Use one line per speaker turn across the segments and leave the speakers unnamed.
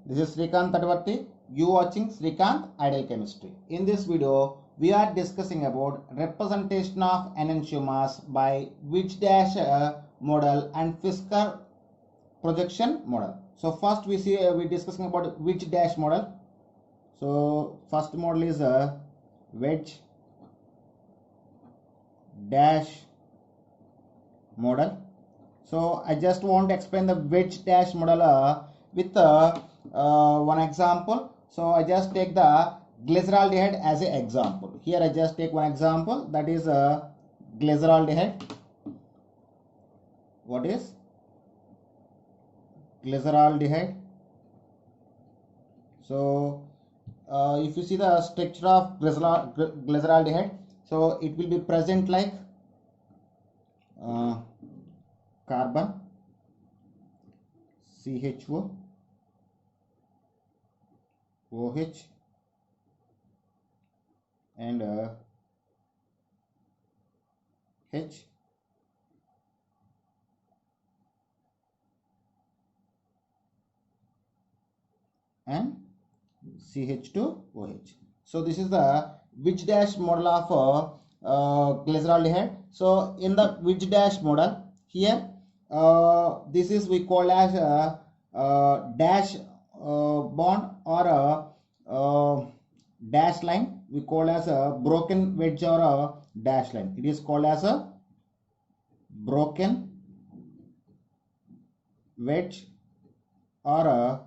This is Srikanth Tadvarti. You watching Srikanth Ideal Chemistry. In this video, we are discussing about representation of enantiomers by Witch dash model and Fisker projection model. So first we discussing about Witch dash model. So first model is a wedge dash model. So I just want to explain the wedge dash model with one example. So I just take the glyceraldehyde as an example. Here I just take one example, that is glyceraldehyde. What is glyceraldehyde? So if you see the structure of glyceraldehyde, so it will be present like carbon, CHO, OH, and H, and CH2OH. So this is the Witch dash model of glyceraldehyde. So in the Witch dash model, here this is we call as dash bond or a dash line. We call as a broken wedge or a dash line. It is called as a broken wedge or a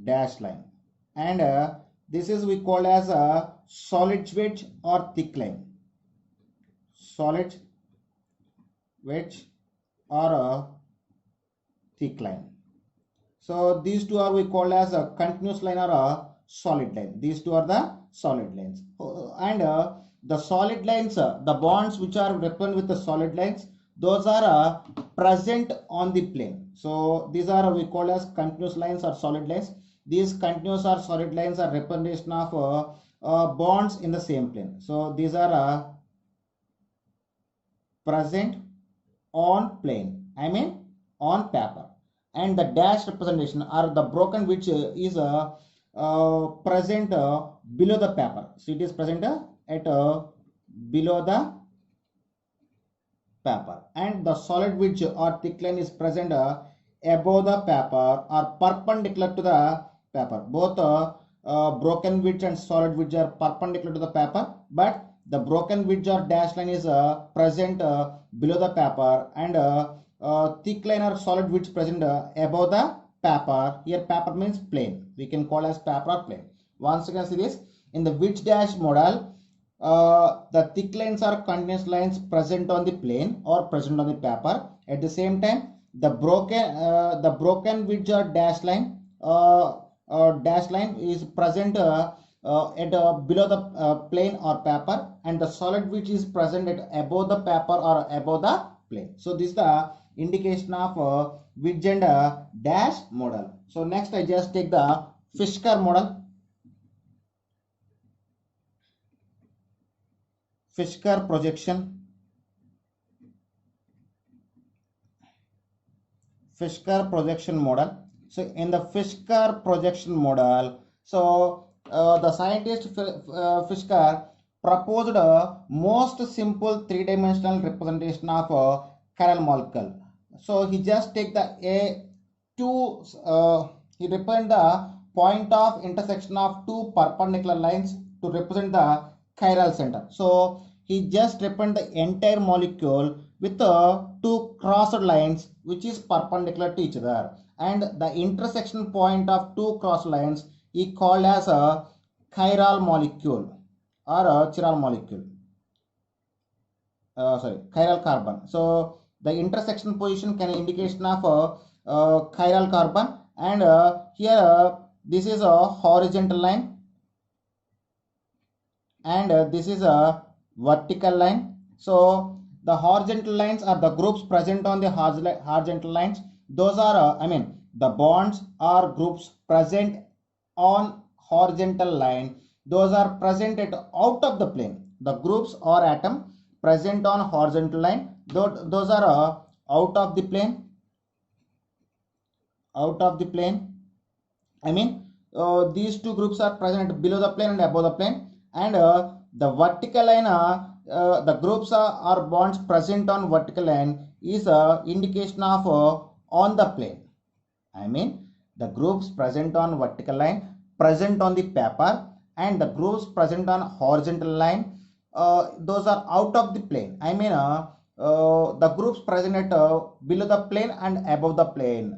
dash line, and this is we call as a solid wedge or thick line. Solid wedge or a thick line. So these two are we call as a continuous line or a solid line. These two are the solid lines, and the solid lines, the bonds which are represented with the solid lines, those are present on the plane. So these are we call as continuous lines or solid lines. These continuous or solid lines are representation of bonds in the same plane. So these are present on plane, I mean on paper. And the dash representation or the broken which is present below the paper. So it is present at below the paper, and the solid wedge or thick line is present above the paper or perpendicular to the paper. Both broken wedge and solid wedge are perpendicular to the paper, but the broken wedge or dash line is present below the paper, and thick line or solid wedge present above the paper. Here paper means plane. We can call as paper or plane. Once again see this, in the wedge dash model, the thick lines are continuous lines present on the plane or present on the paper. At the same time, the broken wedge or dash line is present at below the plane or paper, and the solid wedge is present at above the paper or above the plane. So this is the indication of wedge and dash model. So next I just take the Fisker model. Fisker projection. Fisker projection model. So in the Fisker projection model, so the scientist Fisker proposed a most simple three-dimensional representation of a chiral molecule. So he just take the he represent the point of intersection of two perpendicular lines to represent the chiral center. So he just represent the entire molecule with two crossed lines which is perpendicular to each other, and the intersection point of two crossed lines he called as a chiral molecule or a chiral molecule. Chiral carbon. So the intersection position can indication of chiral carbon, and here this is a horizontal line, and this is a vertical line. So the horizontal lines are the groups present on the horizontal lines. Those are the bonds or groups present on horizontal line, those are present at out of the plane. The groups or atom present on horizontal line, those are out of the plane, I mean, these two groups are present below the plane and above the plane, and the vertical line, the groups are bonds present on vertical line is a indication of on the plane. I mean, the groups present on vertical line present on the paper, and the groups present on horizontal line, those are out of the plane. I mean, the groups present at below the plane and above the plane.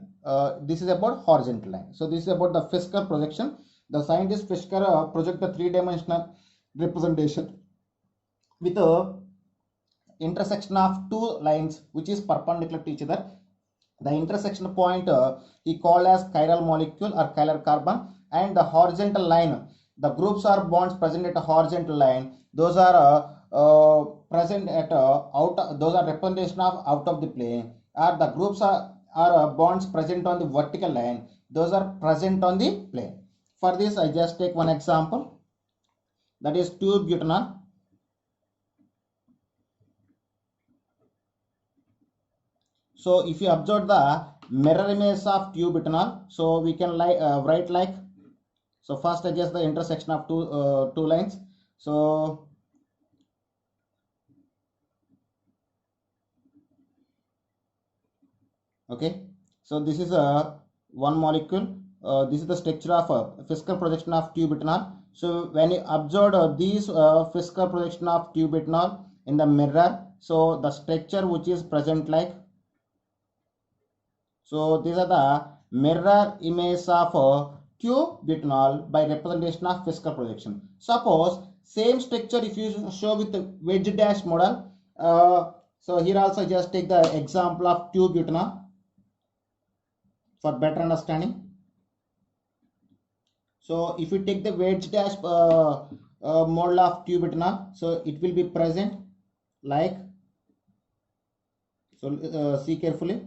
This is about horizontal line. So this is about the Fisker projection. The scientist Fisker project the three-dimensional representation with a intersection of two lines which is perpendicular to each other. The intersection point he called as chiral molecule or chiral carbon, and the horizontal line, the groups are bonds present at a horizontal line, those are present at those are representation of out of the plane, or the groups are bonds present on the vertical line, those are present on the plane. For this I just take one example, that is 2-butanol. So if you observe the mirror image of 2-butanol, so we can write like, so first I just the intersection of two lines. So okay, so this is a one molecule. This is the structure of a Fisker projection of 2-butanol. So when you observe these Fisker projection of 2-butanol in the mirror, so the structure which is present like, so these are the mirror image of 2-butanol by representation of Fisker projection. Suppose same structure if you show with the wedge dash model. So here also just take the example of 2-butanol for better understanding. So if you take the wedge dash model of 2-butanol, so it will be present like, so see carefully.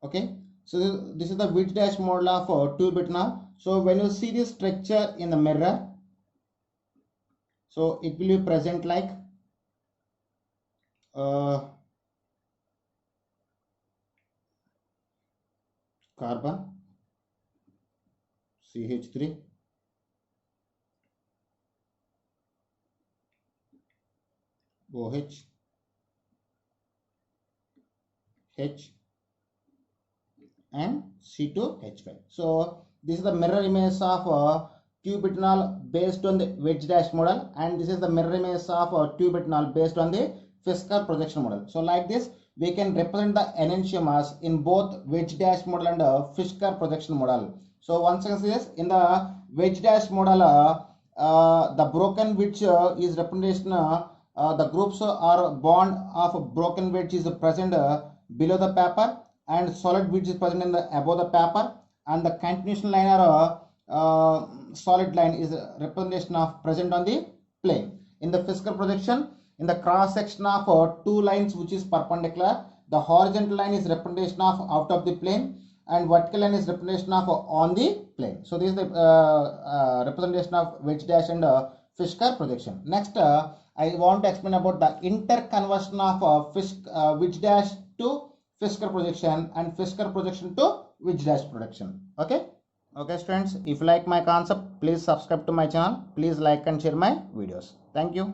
Okay, so this is the wedge dash model of 2-butanol. So when you see this structure in the mirror, so it will be present like carbon, CH3, OH, H, and C2H5. So this is the mirror image of 2-butanol based on the wedge dash model, and this is the mirror image of 2-butanol based on the Fisker projection model. So like this we can represent the enantiomers in both wedge dash model and Fisker projection model. So once again this, in the wedge dash model, the broken wedge is representation, the groups are bond of broken wedge is present below the paper, and solid wedge is present in the above the paper, and the continuation line or solid line is representation of present on the plane. In the Fisker projection, in the cross section of two lines which is perpendicular, the horizontal line is representation of out of the plane, and vertical line is representation of on the plane. So this is the representation of wedge dash and Fisker projection. Next I want to explain about the interconversion of wedge dash to Fisker projection and Fisker projection to wedge dash projection. Okay students, if you like my concept, please subscribe to my channel. Please like and share my videos. Thank you.